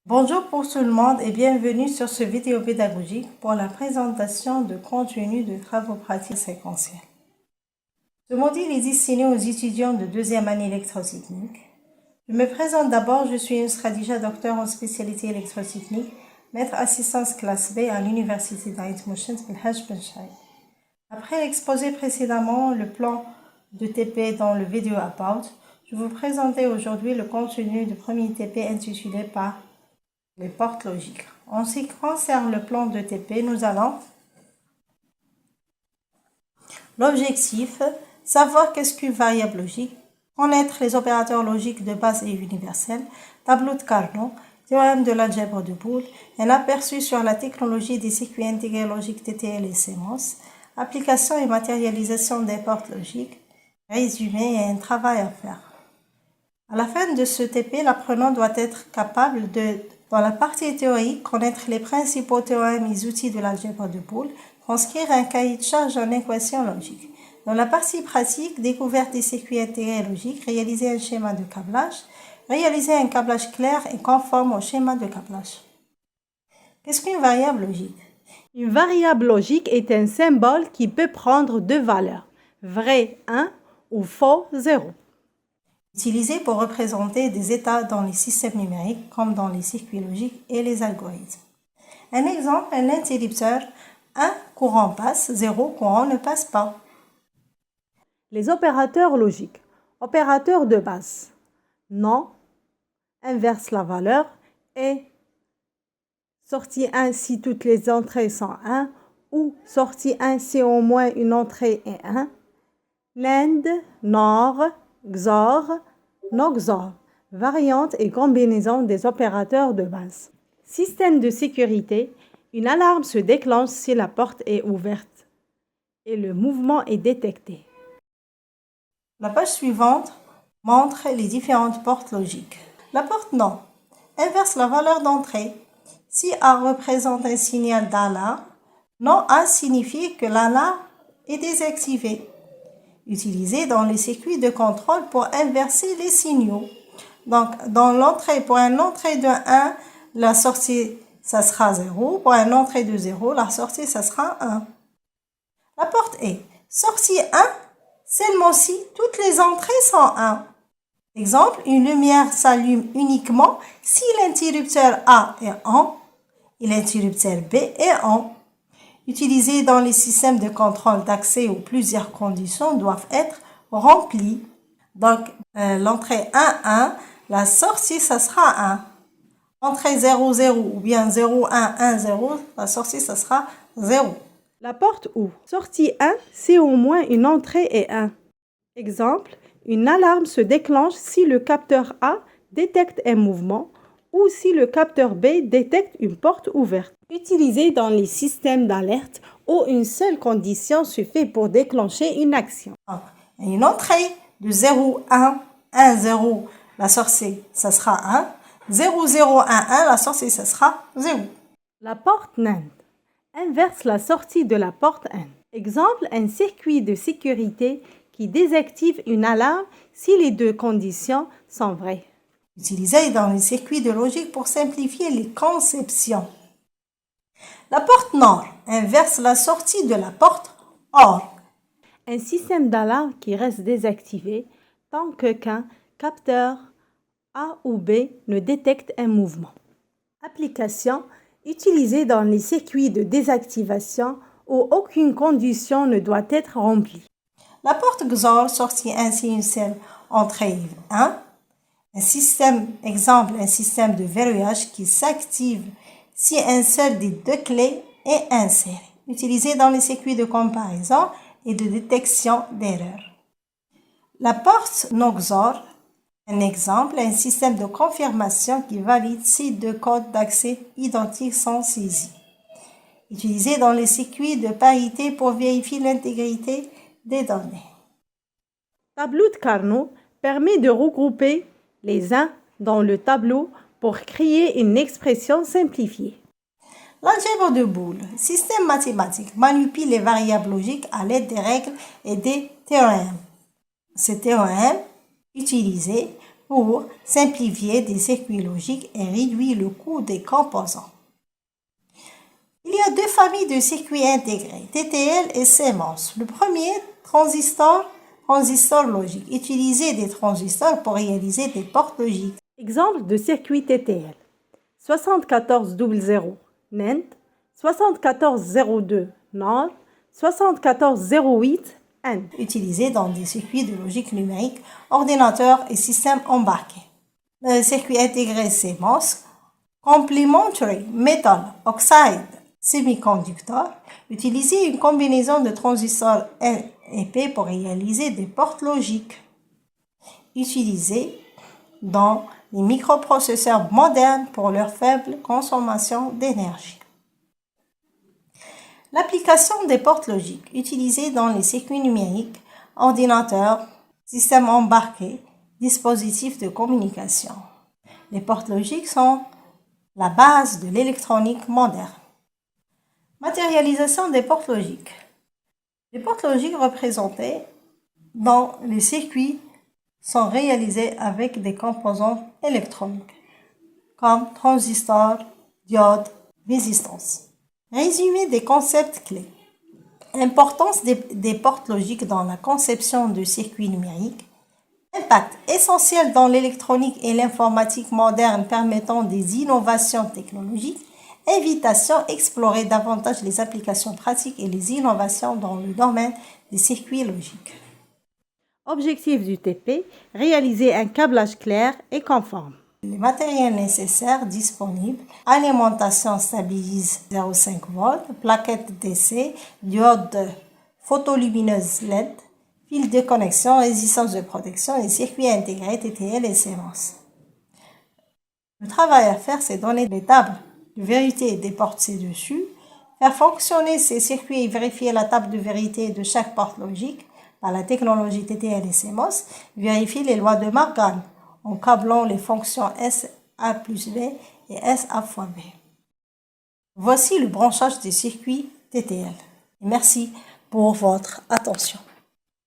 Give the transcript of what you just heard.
Bonjour pour tout le monde et bienvenue sur ce vidéo pédagogique pour la présentation de contenu de travaux pratiques séquentiels. Ce module est destiné aux étudiants de deuxième année électrotechnique. Je me présente d'abord, je suis Younes Khadija, docteur en spécialité électrotechnique, maître assistance classe B à l'université d'Aït Mouchens Belhaj Ben Chaï. Après l'exposé précédemment, le plan de TP dans le vidéo About, je vous présentais aujourd'hui le contenu du premier TP intitulé par les portes logiques. En ce qui concerne le plan de TP, nous allons l'objectif, savoir qu'est-ce qu'une variable logique, connaître les opérateurs logiques de base et universels, tableau de Carnot, théorème de l'algèbre de Boole, un aperçu sur la technologie des circuits intégrés logiques TTL et CMOS, application et matérialisation des portes logiques, résumé et un travail à faire. À la fin de ce TP, l'apprenant doit être capable de, dans la partie théorique, connaître les principaux théorèmes et outils de l'algèbre de Boole, transcrire un cahier de charge en équation logique. Dans la partie pratique, découverte des circuits intégrés logiques, réaliser un schéma de câblage, réaliser un câblage clair et conforme au schéma de câblage. Qu'est-ce qu'une variable logique? Une variable logique est un symbole qui peut prendre deux valeurs, vrai 1 ou faux 0. Utilisé pour représenter des états dans les systèmes numériques comme dans les circuits logiques et les algorithmes. Un exemple, un interrupteur, 1 courant passe, 0 courant ne passe pas. Les opérateurs logiques. Opérateur de base. Non, inverse la valeur et sortie 1 si toutes les entrées sont 1 ou sortie 1 si au moins une entrée est 1. NAND, NOR, XOR, NOR, variante et combinaison des opérateurs de base. Système de sécurité, une alarme se déclenche si la porte est ouverte et le mouvement est détecté. La page suivante montre les différentes portes logiques. La porte non inverse la valeur d'entrée. Si A représente un signal d'alarme, non A signifie que l'alarme est désactivée. Utilisé dans les circuits de contrôle pour inverser les signaux. Donc, dans l'entrée, pour une entrée de 1, la sortie, ça sera 0. Pour une entrée de 0, la sortie, ça sera 1. La porte est sortie 1, seulement si toutes les entrées sont 1. Exemple, une lumière s'allume uniquement si l'interrupteur A est on et l'interrupteur B est on. Utilisés dans les systèmes de contrôle d'accès où plusieurs conditions doivent être remplies. Donc, l'entrée 1, 1, la sortie, ça sera 1. Entrée 0, 0 ou bien 0, 1, 1, 0, la sortie, ça sera 0. La porte ou sortie 1 si au moins une entrée est 1. Exemple, une alarme se déclenche si le capteur A détecte un mouvement ou si le capteur B détecte une porte ouverte. Utilisé dans les systèmes d'alerte où une seule condition suffit pour déclencher une action. Une entrée de 0, 1, 1, 0, la sortie, ça sera 1. 0, 0, 1, 1, la sortie, ça sera 0. La porte NAND inverse la sortie de la porte N. Exemple, un circuit de sécurité qui désactive une alarme si les deux conditions sont vraies. Utilisé dans les circuits de logique pour simplifier les conceptions. La porte NOR inverse la sortie de la porte OR. Un système d'alarme qui reste désactivé tant qu'un capteur A ou B ne détecte un mouvement. Application utilisée dans les circuits de désactivation où aucune condition ne doit être remplie. La porte XOR sortie ainsi une seule entrée 1. Un système, exemple, un système de verrouillage qui s'active si un seul des deux clés est inséré. Utilisé dans les circuits de comparaison et de détection d'erreurs. La porte non-XOR, un exemple, un système de confirmation qui valide si deux codes d'accès identiques sont saisis. Utilisé dans les circuits de parité pour vérifier l'intégrité des données. Tableau de Carnot permet de regrouper les uns dans le tableau pour créer une expression simplifiée. L'algèbre de Boole, système mathématique, manipule les variables logiques à l'aide des règles et des théorèmes. Ces théorèmes utilisés pour simplifier des circuits logiques et réduire le coût des composants. Il y a deux familles de circuits intégrés, TTL et CMOS. Le premier, transistor logique. Utiliser des transistors pour réaliser des portes logiques. Exemple de circuit TTL. 7400 NAND, 7402 NOR, 7408 AND. Utilisé dans des circuits de logique numérique, ordinateurs et systèmes embarqués. Le circuit intégré CMOS, Complementary Metal Oxide Semiconductor, utiliser une combinaison de transistors N et P pour réaliser des portes logiques. Utilisé dans les microprocesseurs modernes pour leur faible consommation d'énergie. L'application des portes logiques utilisées dans les circuits numériques, ordinateurs, systèmes embarqués, dispositifs de communication. Les portes logiques sont la base de l'électronique moderne. Matérialisation des portes logiques. Les portes logiques représentées dans les circuits sont réalisées avec des composants électroniques comme transistors, diodes, résistances. Résumé des concepts clés. Importance des portes logiques dans la conception de circuits numériques. Impact essentiel dans l'électronique et l'informatique moderne permettant des innovations technologiques. Invitation à explorer davantage les applications pratiques et les innovations dans le domaine des circuits logiques. Objectif du TP, réaliser un câblage clair et conforme. Les matériels nécessaires disponibles, alimentation stabilise 0,5 volts, plaquette DC, diode photolumineuse LED, fil de connexion, résistance de protection et circuits intégrés TTL et CMOS. Le travail à faire, c'est donner des tables de vérité des portes ci-dessus, faire fonctionner ces circuits et vérifier la table de vérité de chaque porte logique par la technologie TTL et CMOS, vérifier les lois de Morgan en câblant les fonctions SA plus B et SA fois B. Voici le branchage des circuits TTL. Merci pour votre attention.